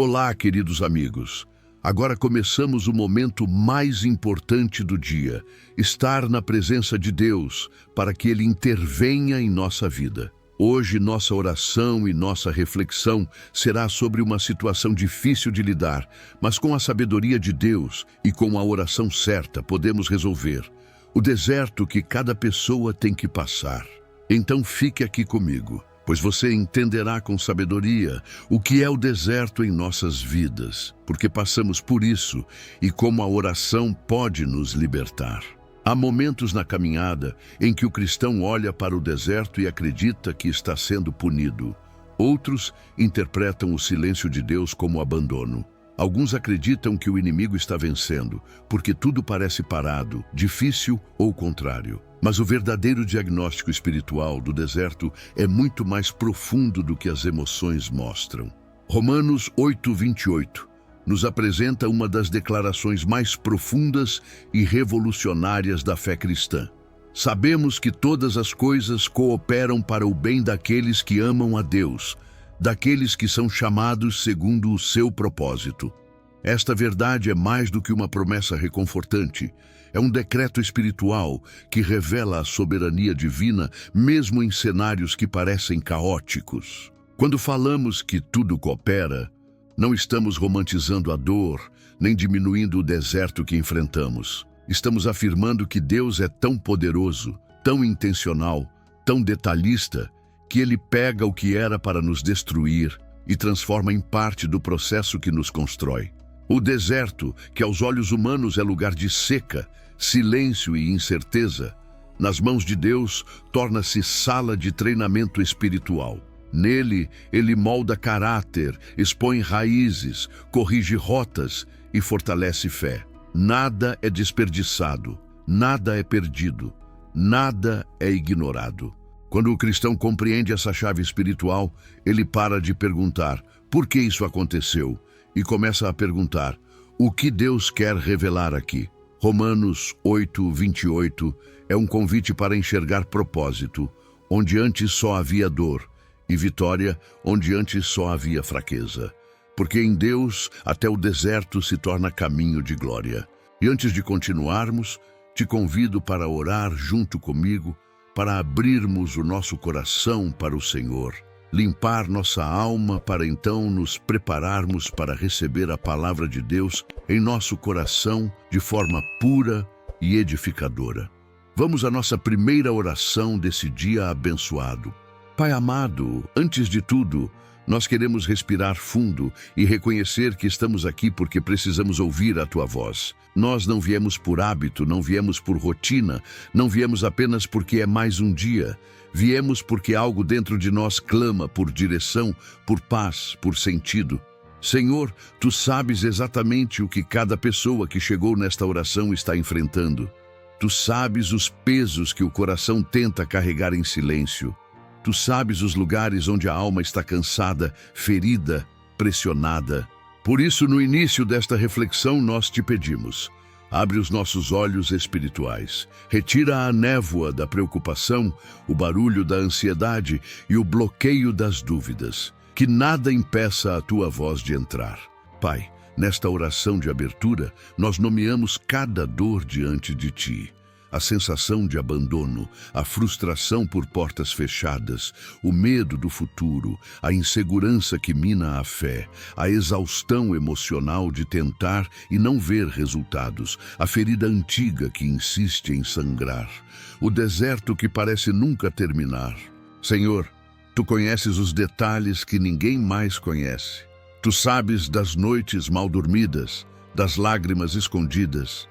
Olá, queridos amigos. Agora começamos o momento mais importante do dia, estar na presença de Deus para que Ele intervenha em nossa vida. Hoje, nossa oração e nossa reflexão será sobre uma situação difícil de lidar, mas com a sabedoria de Deus e com a oração certa podemos resolver. O deserto que cada pessoa tem que passar. Então fique aqui comigo, pois você entenderá com sabedoria o que é o deserto em nossas vidas, porque passamos por isso e como a oração pode nos libertar. Há momentos na caminhada em que o cristão olha para o deserto e acredita que está sendo punido. Outros interpretam o silêncio de Deus como abandono. Alguns acreditam que o inimigo está vencendo, porque tudo parece parado, difícil ou contrário. Mas o verdadeiro diagnóstico espiritual do deserto é muito mais profundo do que as emoções mostram. Romanos 8:28 nos apresenta uma das declarações mais profundas e revolucionárias da fé cristã. Sabemos que todas as coisas cooperam para o bem daqueles que amam a Deus, daqueles que são chamados segundo o seu propósito. Esta verdade é mais do que uma promessa reconfortante. É um decreto espiritual que revela a soberania divina, mesmo em cenários que parecem caóticos. Quando falamos que tudo coopera, não estamos romantizando a dor, nem diminuindo o deserto que enfrentamos. Estamos afirmando que Deus é tão poderoso, tão intencional, tão detalhista, que Ele pega o que era para nos destruir e transforma em parte do processo que nos constrói. O deserto, que aos olhos humanos é lugar de seca, silêncio e incerteza, nas mãos de Deus torna-se sala de treinamento espiritual. Nele, Ele molda caráter, expõe raízes, corrige rotas e fortalece fé. Nada é desperdiçado, nada é perdido, nada é ignorado. Quando o cristão compreende essa chave espiritual, ele para de perguntar por que isso aconteceu e começa a perguntar o que Deus quer revelar aqui. Romanos 8:28 é um convite para enxergar propósito, onde antes só havia dor, e vitória, onde antes só havia fraqueza. Porque em Deus até o deserto se torna caminho de glória. E antes de continuarmos, te convido para orar junto comigo, para abrirmos o nosso coração para o Senhor, limpar nossa alma para então nos prepararmos para receber a palavra de Deus em nosso coração de forma pura e edificadora. Vamos à nossa primeira oração desse dia abençoado. Pai amado, antes de tudo, nós queremos respirar fundo e reconhecer que estamos aqui porque precisamos ouvir a Tua voz. Nós não viemos por hábito, não viemos por rotina, não viemos apenas porque é mais um dia. Viemos porque algo dentro de nós clama por direção, por paz, por sentido. Senhor, Tu sabes exatamente o que cada pessoa que chegou nesta oração está enfrentando. Tu sabes os pesos que o coração tenta carregar em silêncio. Tu sabes os lugares onde a alma está cansada, ferida, pressionada. Por isso, no início desta reflexão, nós te pedimos: abre os nossos olhos espirituais, retira a névoa da preocupação, o barulho da ansiedade e o bloqueio das dúvidas. Que nada impeça a Tua voz de entrar. Pai, nesta oração de abertura, nós nomeamos cada dor diante de Ti. A sensação de abandono, a frustração por portas fechadas, o medo do futuro, a insegurança que mina a fé, a exaustão emocional de tentar e não ver resultados, a ferida antiga que insiste em sangrar, o deserto que parece nunca terminar. Senhor, Tu conheces os detalhes que ninguém mais conhece. Tu sabes das noites mal dormidas, das lágrimas escondidas,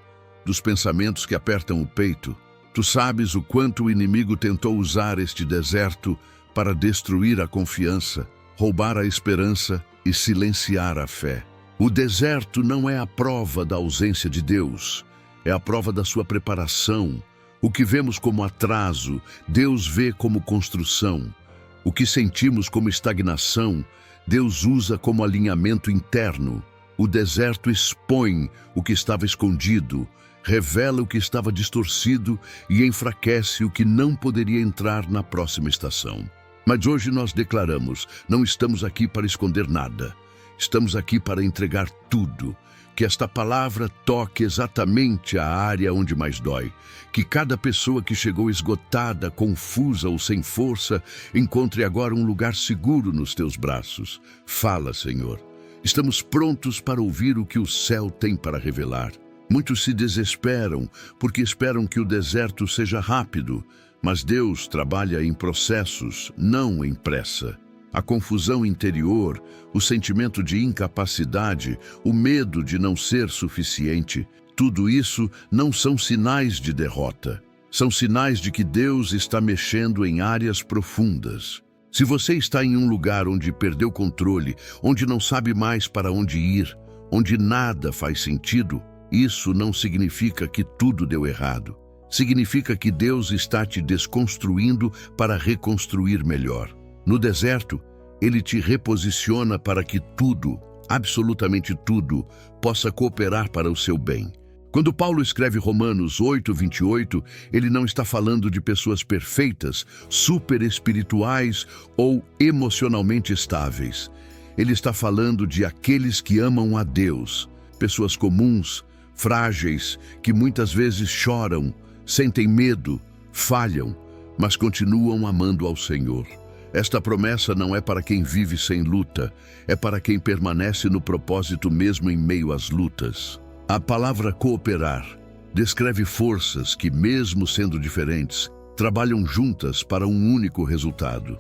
dos pensamentos que apertam o peito. Tu sabes o quanto o inimigo tentou usar este deserto para destruir a confiança, roubar a esperança e silenciar a fé. O deserto não é a prova da ausência de Deus, é a prova da sua preparação. O que vemos como atraso, Deus vê como construção. O que sentimos como estagnação, Deus usa como alinhamento interno. O deserto expõe o que estava escondido, revela o que estava distorcido e enfraquece o que não poderia entrar na próxima estação. Mas hoje nós declaramos, não estamos aqui para esconder nada. Estamos aqui para entregar tudo. Que esta palavra toque exatamente a área onde mais dói. Que cada pessoa que chegou esgotada, confusa ou sem força, encontre agora um lugar seguro nos teus braços. Fala, Senhor. Estamos prontos para ouvir o que o céu tem para revelar. Muitos se desesperam porque esperam que o deserto seja rápido, mas Deus trabalha em processos, não em pressa. A confusão interior, o sentimento de incapacidade, o medo de não ser suficiente, tudo isso não são sinais de derrota. São sinais de que Deus está mexendo em áreas profundas. Se você está em um lugar onde perdeu controle, onde não sabe mais para onde ir, onde nada faz sentido, isso não significa que tudo deu errado. Significa que Deus está te desconstruindo para reconstruir melhor. No deserto, Ele te reposiciona para que tudo, absolutamente tudo, possa cooperar para o seu bem. Quando Paulo escreve Romanos 8:28, ele não está falando de pessoas perfeitas, super espirituais ou emocionalmente estáveis. Ele está falando de aqueles que amam a Deus, pessoas comuns, frágeis, que muitas vezes choram, sentem medo, falham, mas continuam amando ao Senhor. Esta promessa não é para quem vive sem luta, é para quem permanece no propósito mesmo em meio às lutas. A palavra cooperar descreve forças que, mesmo sendo diferentes, trabalham juntas para um único resultado.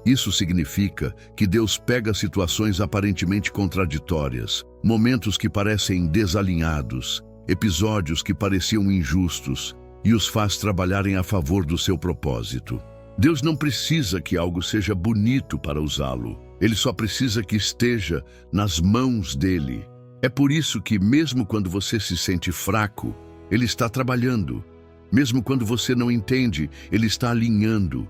Isso significa que Deus pega situações aparentemente contraditórias, momentos que parecem desalinhados, episódios que pareciam injustos, e os faz trabalharem a favor do seu propósito. Deus não precisa que algo seja bonito para usá-lo. Ele só precisa que esteja nas mãos dele. É por isso que, mesmo quando você se sente fraco, Ele está trabalhando. Mesmo quando você não entende, Ele está alinhando.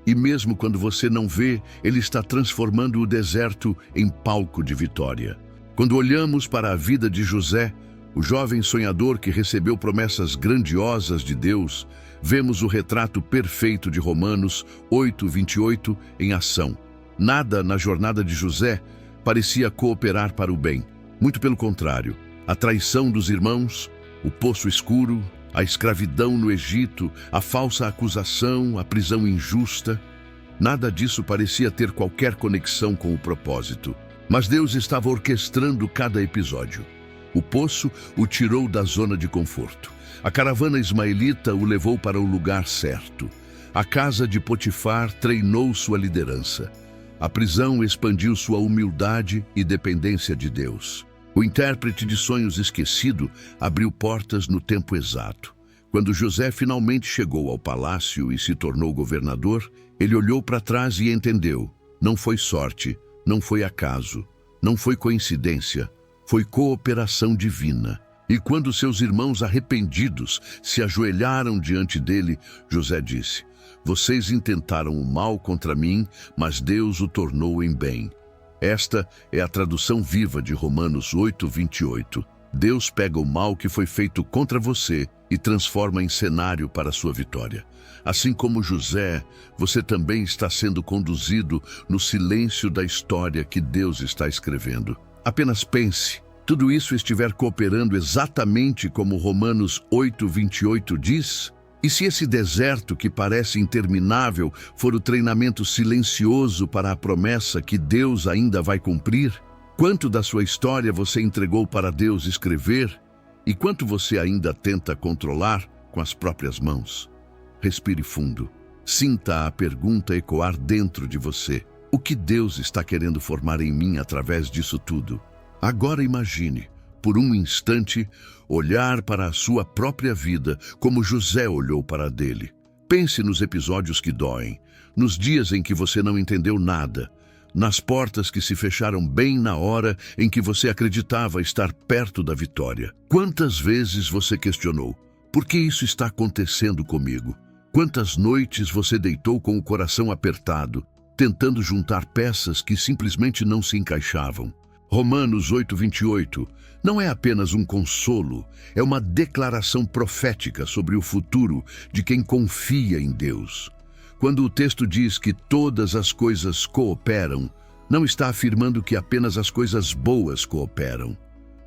E mesmo quando você não vê, Ele está transformando o deserto em palco de vitória. Quando olhamos para a vida de José, o jovem sonhador que recebeu promessas grandiosas de Deus, vemos o retrato perfeito de Romanos 8:28 em ação. Nada na jornada de José parecia cooperar para o bem. Muito pelo contrário, a traição dos irmãos, o poço escuro, a escravidão no Egito, a falsa acusação, a prisão injusta, nada disso parecia ter qualquer conexão com o propósito. Mas Deus estava orquestrando cada episódio. O poço o tirou da zona de conforto. A caravana ismaelita o levou para o lugar certo. A casa de Potifar treinou sua liderança. A prisão expandiu sua humildade e dependência de Deus. O intérprete de sonhos esquecido abriu portas no tempo exato. Quando José finalmente chegou ao palácio e se tornou governador, ele olhou para trás e entendeu. Não foi sorte, não foi acaso, não foi coincidência, foi cooperação divina. E quando seus irmãos arrependidos se ajoelharam diante dele, José disse: "Vocês intentaram o mal contra mim, mas Deus o tornou em bem." Esta é a tradução viva de Romanos 8:28. Deus pega o mal que foi feito contra você e transforma em cenário para a sua vitória. Assim como José, você também está sendo conduzido no silêncio da história que Deus está escrevendo. Apenas pense, tudo isso estiver cooperando exatamente como Romanos 8:28 diz? E se esse deserto que parece interminável for o treinamento silencioso para a promessa que Deus ainda vai cumprir? Quanto da sua história você entregou para Deus escrever? E quanto você ainda tenta controlar com as próprias mãos? Respire fundo. Sinta a pergunta ecoar dentro de você. O que Deus está querendo formar em mim através disso tudo? Agora imagine, por um instante, olhar para a sua própria vida como José olhou para a dele. Pense nos episódios que doem, nos dias em que você não entendeu nada, nas portas que se fecharam bem na hora em que você acreditava estar perto da vitória. Quantas vezes você questionou: por que isso está acontecendo comigo? Quantas noites você deitou com o coração apertado, tentando juntar peças que simplesmente não se encaixavam? Romanos 8:28 não é apenas um consolo, é uma declaração profética sobre o futuro de quem confia em Deus. Quando o texto diz que todas as coisas cooperam, Não está afirmando que apenas as coisas boas cooperam,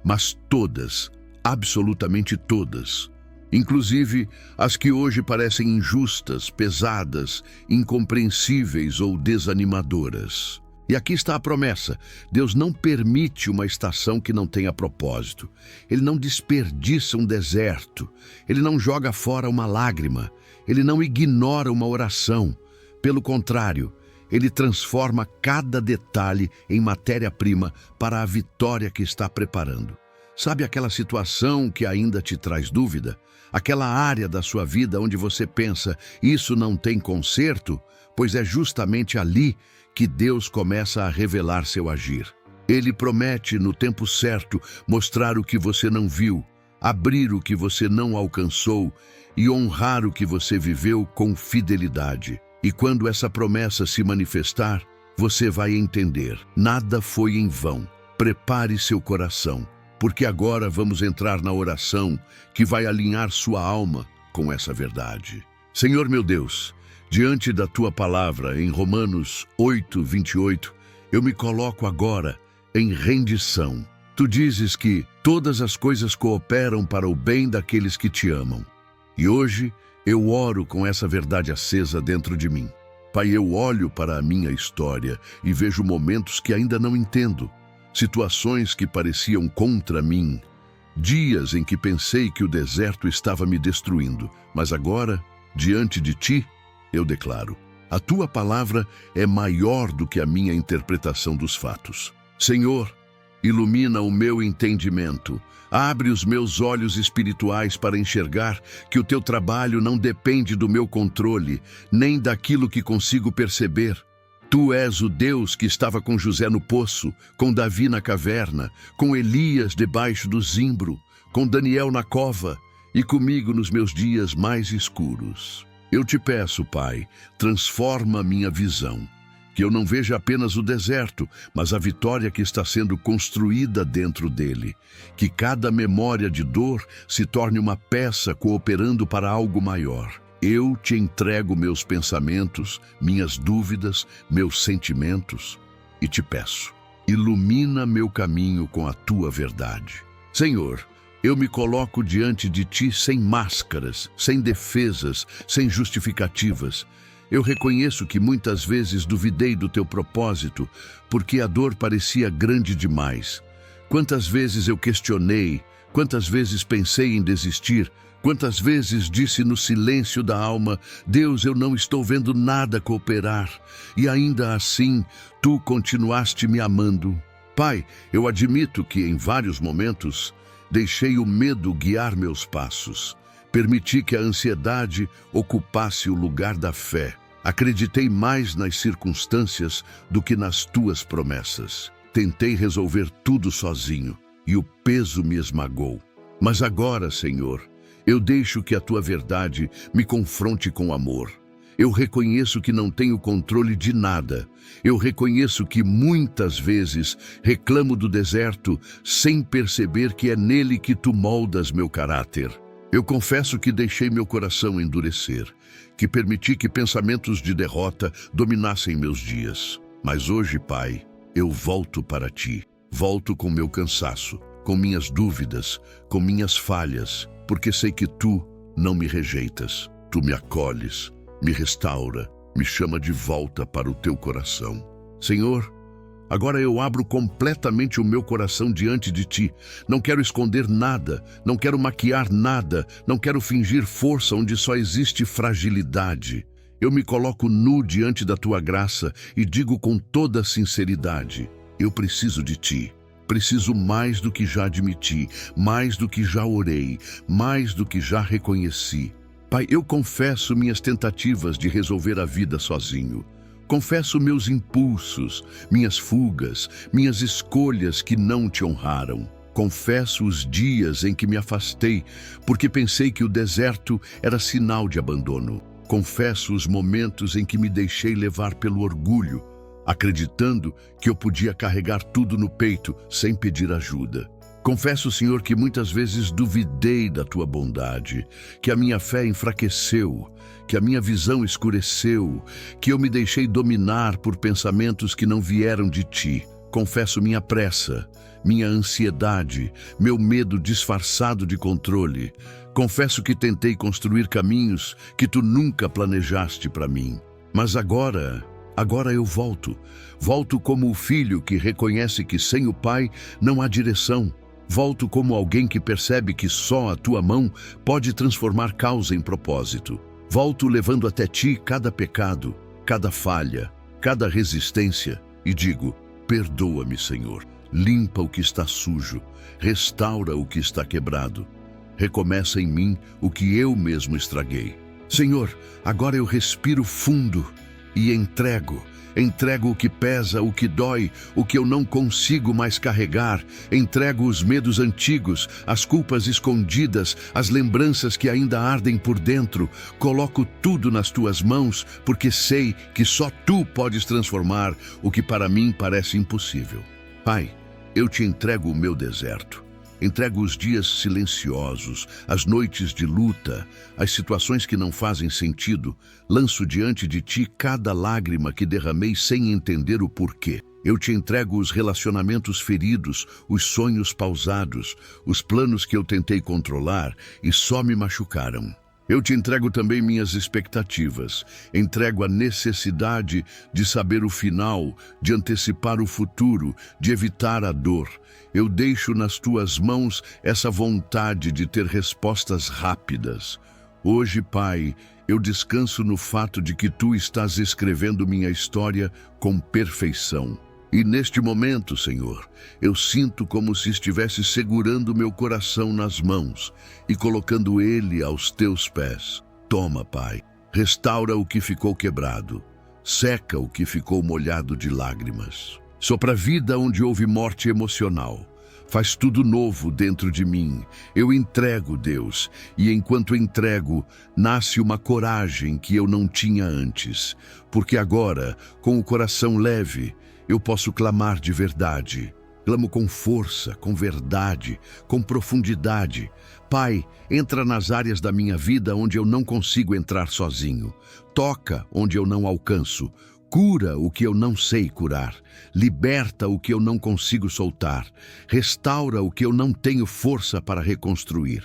mas todas, absolutamente todas, inclusive as que hoje parecem injustas, pesadas, incompreensíveis ou desanimadoras. E aqui está a promessa: Deus não permite uma estação que não tenha propósito. Ele não desperdiça um deserto. Ele não joga fora uma lágrima. Ele não ignora uma oração. Pelo contrário, Ele transforma cada detalhe em matéria-prima para a vitória que está preparando. Sabe aquela situação que ainda te traz dúvida? Aquela área da sua vida onde você pensa, isso não tem conserto? Pois é justamente ali que Deus começa a revelar seu agir. Ele promete, no tempo certo, mostrar o que você não viu, abrir o que você não alcançou e honrar o que você viveu com fidelidade. E quando essa promessa se manifestar, você vai entender: nada foi em vão. Prepare seu coração, porque agora vamos entrar na oração que vai alinhar sua alma com essa verdade. Senhor meu Deus, diante da Tua palavra em Romanos 8:28, eu me coloco agora em rendição. Tu dizes que todas as coisas cooperam para o bem daqueles que Te amam. E hoje eu oro com essa verdade acesa dentro de mim. Pai, eu olho para a minha história e vejo momentos que ainda não entendo, situações que pareciam contra mim, dias em que pensei que o deserto estava me destruindo, mas agora, diante de Ti, eu declaro: a Tua palavra é maior do que a minha interpretação dos fatos. Senhor, ilumina o meu entendimento, abre os meus olhos espirituais para enxergar que o Teu trabalho não depende do meu controle, nem daquilo que consigo perceber. Tu és o Deus que estava com José no poço, com Davi na caverna, com Elias debaixo do zimbro, com Daniel na cova e comigo nos meus dias mais escuros. Eu te peço, Pai, transforma minha visão, que eu não veja apenas o deserto, mas a vitória que está sendo construída dentro dele. Que cada memória de dor se torne uma peça cooperando para algo maior. Eu te entrego meus pensamentos, minhas dúvidas, meus sentimentos e te peço: ilumina meu caminho com a Tua verdade. Senhor, eu me coloco diante de Ti sem máscaras, sem defesas, sem justificativas. Eu reconheço que muitas vezes duvidei do Teu propósito, porque a dor parecia grande demais. Quantas vezes eu questionei, quantas vezes pensei em desistir, quantas vezes disse no silêncio da alma: Deus, eu não estou vendo nada cooperar. E ainda assim, Tu continuaste me amando. Pai, eu admito que em vários momentos deixei o medo guiar meus passos. Permiti que a ansiedade ocupasse o lugar da fé. Acreditei mais nas circunstâncias do que nas Tuas promessas. Tentei resolver tudo sozinho e o peso me esmagou. Mas agora, Senhor, eu deixo que a Tua verdade me confronte com amor. Eu reconheço que não tenho controle de nada. Eu reconheço que muitas vezes reclamo do deserto sem perceber que é nele que Tu moldas meu caráter. Eu confesso que deixei meu coração endurecer, que permiti que pensamentos de derrota dominassem meus dias. Mas hoje, Pai, eu volto para Ti. Volto com meu cansaço, com minhas dúvidas, com minhas falhas, porque sei que Tu não me rejeitas. Tu me acolhes, me restaura, me chama de volta para o Teu coração. Senhor, agora eu abro completamente o meu coração diante de Ti. Não quero esconder nada, não quero maquiar nada, não quero fingir força onde só existe fragilidade. Eu me coloco nu diante da Tua graça e digo com toda sinceridade: eu preciso de Ti. Preciso mais do que já admiti, mais do que já orei, mais do que já reconheci. Pai, eu confesso minhas tentativas de resolver a vida sozinho. Confesso meus impulsos, minhas fugas, minhas escolhas que não Te honraram. Confesso os dias em que me afastei, porque pensei que o deserto era sinal de abandono. Confesso os momentos em que me deixei levar pelo orgulho, acreditando que eu podia carregar tudo no peito sem pedir ajuda. Confesso, Senhor, que muitas vezes duvidei da tua bondade, que a minha fé enfraqueceu, que a minha visão escureceu, que eu me deixei dominar por pensamentos que não vieram de ti. Confesso minha pressa, minha ansiedade, meu medo disfarçado de controle. Confesso que tentei construir caminhos que tu nunca planejaste para mim. Mas agora eu volto. Volto como o filho que reconhece que sem o pai não há direção. Volto como alguém que percebe que só a tua mão pode transformar causa em propósito. Volto levando até ti cada pecado, cada falha, cada resistência e digo: perdoa-me, Senhor. Limpa o que está sujo, restaura o que está quebrado. Recomeça em mim o que eu mesmo estraguei. Senhor, agora eu respiro fundo e entrego o que pesa, o que dói, o que eu não consigo mais carregar. Entrego os medos antigos, as culpas escondidas, as lembranças que ainda ardem por dentro. Coloco tudo nas tuas mãos, porque sei que só tu podes transformar o que para mim parece impossível. Pai, eu te entrego o meu deserto. Entrego os dias silenciosos, as noites de luta, as situações que não fazem sentido. Lanço diante de ti cada lágrima que derramei sem entender o porquê. Eu te entrego os relacionamentos feridos, os sonhos pausados, os planos que eu tentei controlar e só me machucaram. Eu te entrego também minhas expectativas. Entrego a necessidade de saber o final, de antecipar o futuro, de evitar a dor. Eu deixo nas tuas mãos essa vontade de ter respostas rápidas. Hoje, Pai, eu descanso no fato de que tu estás escrevendo minha história com perfeição. E neste momento, Senhor, eu sinto como se estivesse segurando meu coração nas mãos e colocando ele aos teus pés. Toma, Pai, restaura o que ficou quebrado, seca o que ficou molhado de lágrimas. Sopra vida onde houve morte emocional. Faz tudo novo dentro de mim. Eu entrego, Deus, e enquanto entrego, nasce uma coragem que eu não tinha antes. Porque agora, com o coração leve, eu posso clamar de verdade. Clamo com força, com verdade, com profundidade. Pai, entra nas áreas da minha vida onde eu não consigo entrar sozinho. Toca onde eu não alcanço. Cura o que eu não sei curar. Liberta o que eu não consigo soltar. Restaura o que eu não tenho força para reconstruir.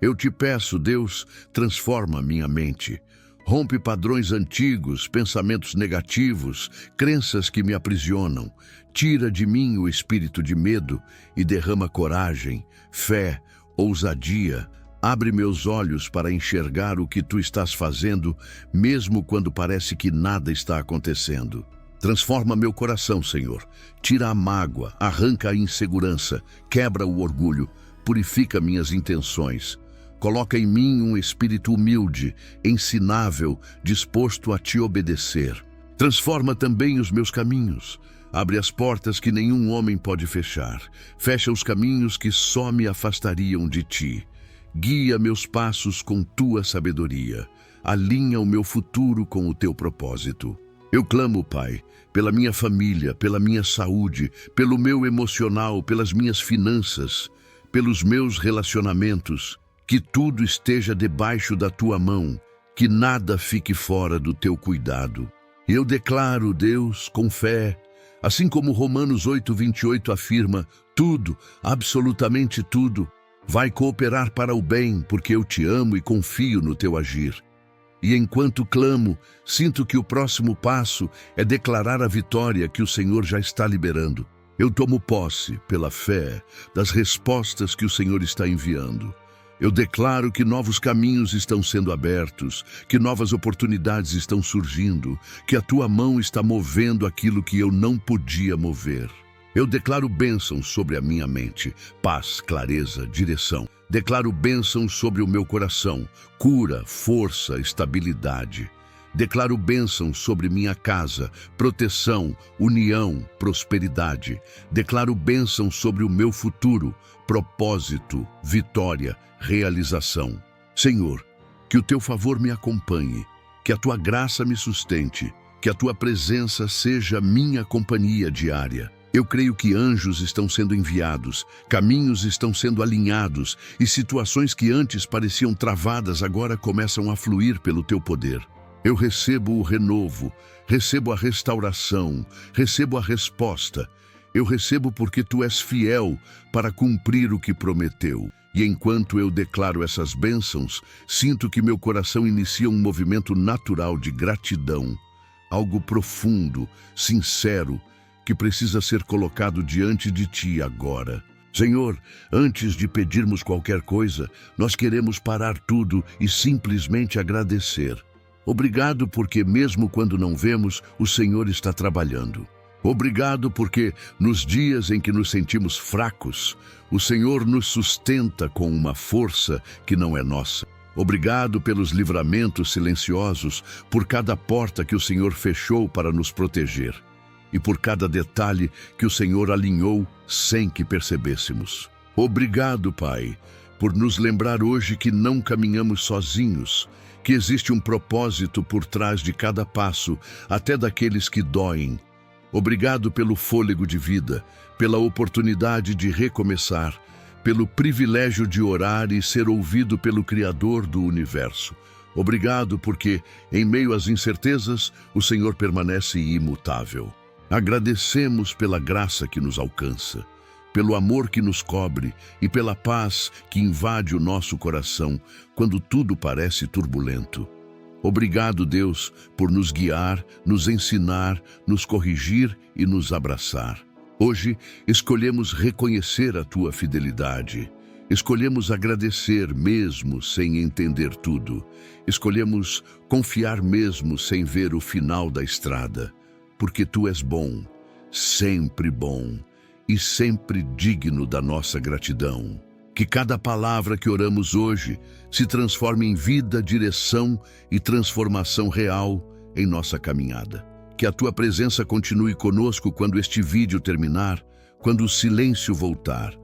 Eu te peço, Deus, transforma minha mente. Rompe padrões antigos, pensamentos negativos, crenças que me aprisionam. Tira de mim o espírito de medo e derrama coragem, fé, ousadia. Abre meus olhos para enxergar o que tu estás fazendo, mesmo quando parece que nada está acontecendo. Transforma meu coração, Senhor. Tira a mágoa, arranca a insegurança, quebra o orgulho, purifica minhas intenções. Coloca em mim um espírito humilde, ensinável, disposto a te obedecer. Transforma também os meus caminhos. Abre as portas que nenhum homem pode fechar. Fecha os caminhos que só me afastariam de ti. Guia meus passos com tua sabedoria. Alinha o meu futuro com o teu propósito. Eu clamo, Pai, pela minha família, pela minha saúde, pelo meu emocional, pelas minhas finanças, pelos meus relacionamentos. Que tudo esteja debaixo da tua mão, que nada fique fora do teu cuidado. Eu declaro, Deus, com fé, assim como Romanos 8:28 afirma, tudo, absolutamente tudo, vai cooperar para o bem, porque eu te amo e confio no teu agir. E enquanto clamo, sinto que o próximo passo é declarar a vitória que o Senhor já está liberando. Eu tomo posse, pela fé, das respostas que o Senhor está enviando. Eu declaro que novos caminhos estão sendo abertos, que novas oportunidades estão surgindo, que a tua mão está movendo aquilo que eu não podia mover. Eu declaro bênçãos sobre a minha mente, paz, clareza, direção. Declaro bênçãos sobre o meu coração, cura, força, estabilidade. Declaro bênçãos sobre minha casa, proteção, união, prosperidade. Declaro bênçãos sobre o meu futuro, propósito, vitória, realização. Senhor, que o teu favor me acompanhe, que a tua graça me sustente, que a tua presença seja minha companhia diária. Eu creio que anjos estão sendo enviados, caminhos estão sendo alinhados e situações que antes pareciam travadas agora começam a fluir pelo teu poder. Eu recebo o renovo, recebo a restauração, recebo a resposta. Eu recebo porque tu és fiel para cumprir o que prometeu. E enquanto eu declaro essas bênçãos, sinto que meu coração inicia um movimento natural de gratidão, algo profundo, sincero, que precisa ser colocado diante de ti agora. Senhor, antes de pedirmos qualquer coisa, nós queremos parar tudo e simplesmente agradecer. Obrigado porque mesmo quando não vemos, o Senhor está trabalhando. Obrigado porque nos dias em que nos sentimos fracos, o Senhor nos sustenta com uma força que não é nossa. Obrigado pelos livramentos silenciosos, por cada porta que o Senhor fechou para nos proteger e por cada detalhe que o Senhor alinhou sem que percebêssemos. Obrigado, Pai, por nos lembrar hoje que não caminhamos sozinhos, que existe um propósito por trás de cada passo, até daqueles que doem. Obrigado pelo fôlego de vida, pela oportunidade de recomeçar, pelo privilégio de orar e ser ouvido pelo Criador do Universo. Obrigado porque, em meio às incertezas, o Senhor permanece imutável. Agradecemos pela graça que nos alcança, pelo amor que nos cobre e pela paz que invade o nosso coração quando tudo parece turbulento. Obrigado, Deus, por nos guiar, nos ensinar, nos corrigir e nos abraçar. Hoje, escolhemos reconhecer a Tua fidelidade. Escolhemos agradecer mesmo sem entender tudo. Escolhemos confiar mesmo sem ver o final da estrada. Porque Tu és bom e sempre digno da nossa gratidão. Que cada palavra que oramos hoje se transforme em vida, direção e transformação real em nossa caminhada. Que a Tua presença continue conosco quando este vídeo terminar, quando o silêncio voltar,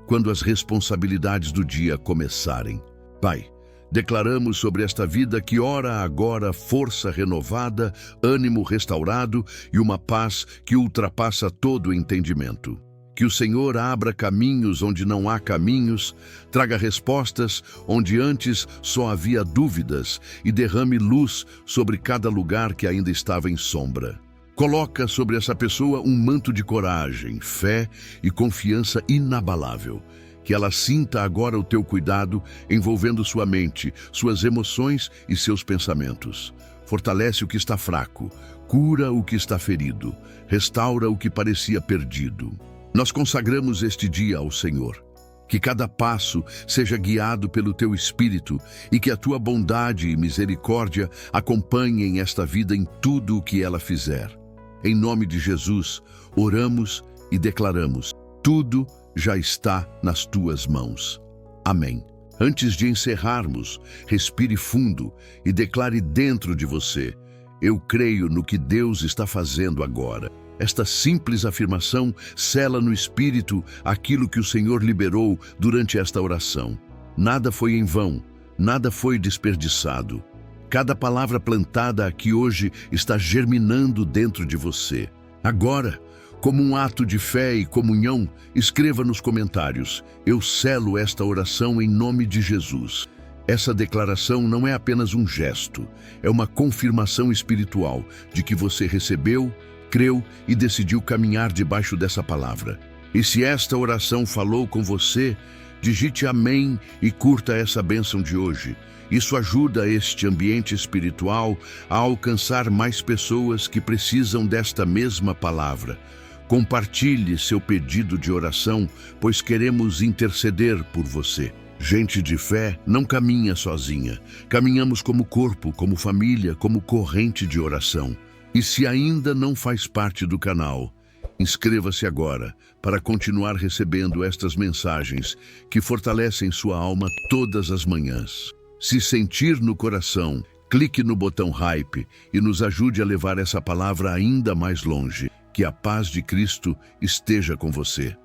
quando as responsabilidades do dia começarem. Pai, declaramos sobre esta vida que ora agora força renovada, ânimo restaurado e uma paz que ultrapassa todo o entendimento. Que o Senhor abra caminhos onde não há caminhos, traga respostas onde antes só havia dúvidas e derrame luz sobre cada lugar que ainda estava em sombra. Coloca sobre essa pessoa um manto de coragem, fé e confiança inabalável. Que ela sinta agora o Teu cuidado envolvendo sua mente, suas emoções e seus pensamentos. Fortalece o que está fraco, cura o que está ferido, restaura o que parecia perdido. Nós consagramos este dia ao Senhor. Que cada passo seja guiado pelo Teu Espírito e que a Tua bondade e misericórdia acompanhem esta vida em tudo o que ela fizer. Em nome de Jesus, oramos e declaramos: tudo já está nas Tuas mãos. Amém. Antes de encerrarmos, respire fundo e declare dentro de você: eu creio no que Deus está fazendo agora. Esta simples afirmação sela no Espírito aquilo que o Senhor liberou durante esta oração. Nada foi em vão, nada foi desperdiçado. Cada palavra plantada aqui hoje está germinando dentro de você. Agora, como um ato de fé e comunhão, escreva nos comentários: eu selo esta oração em nome de Jesus. Essa declaração não é apenas um gesto, é uma confirmação espiritual de que você recebeu, creu e decidiu caminhar debaixo dessa palavra. E se esta oração falou com você, digite amém e curta essa bênção de hoje. Isso ajuda este ambiente espiritual a alcançar mais pessoas que precisam desta mesma palavra. Compartilhe seu pedido de oração, pois queremos interceder por você. Gente de fé não caminha sozinha. Caminhamos como corpo, como família, como corrente de oração. E se ainda não faz parte do canal, inscreva-se agora para continuar recebendo estas mensagens que fortalecem sua alma todas as manhãs. Se sentir no coração, clique no botão Hype e nos ajude a levar essa palavra ainda mais longe. Que a paz de Cristo esteja com você.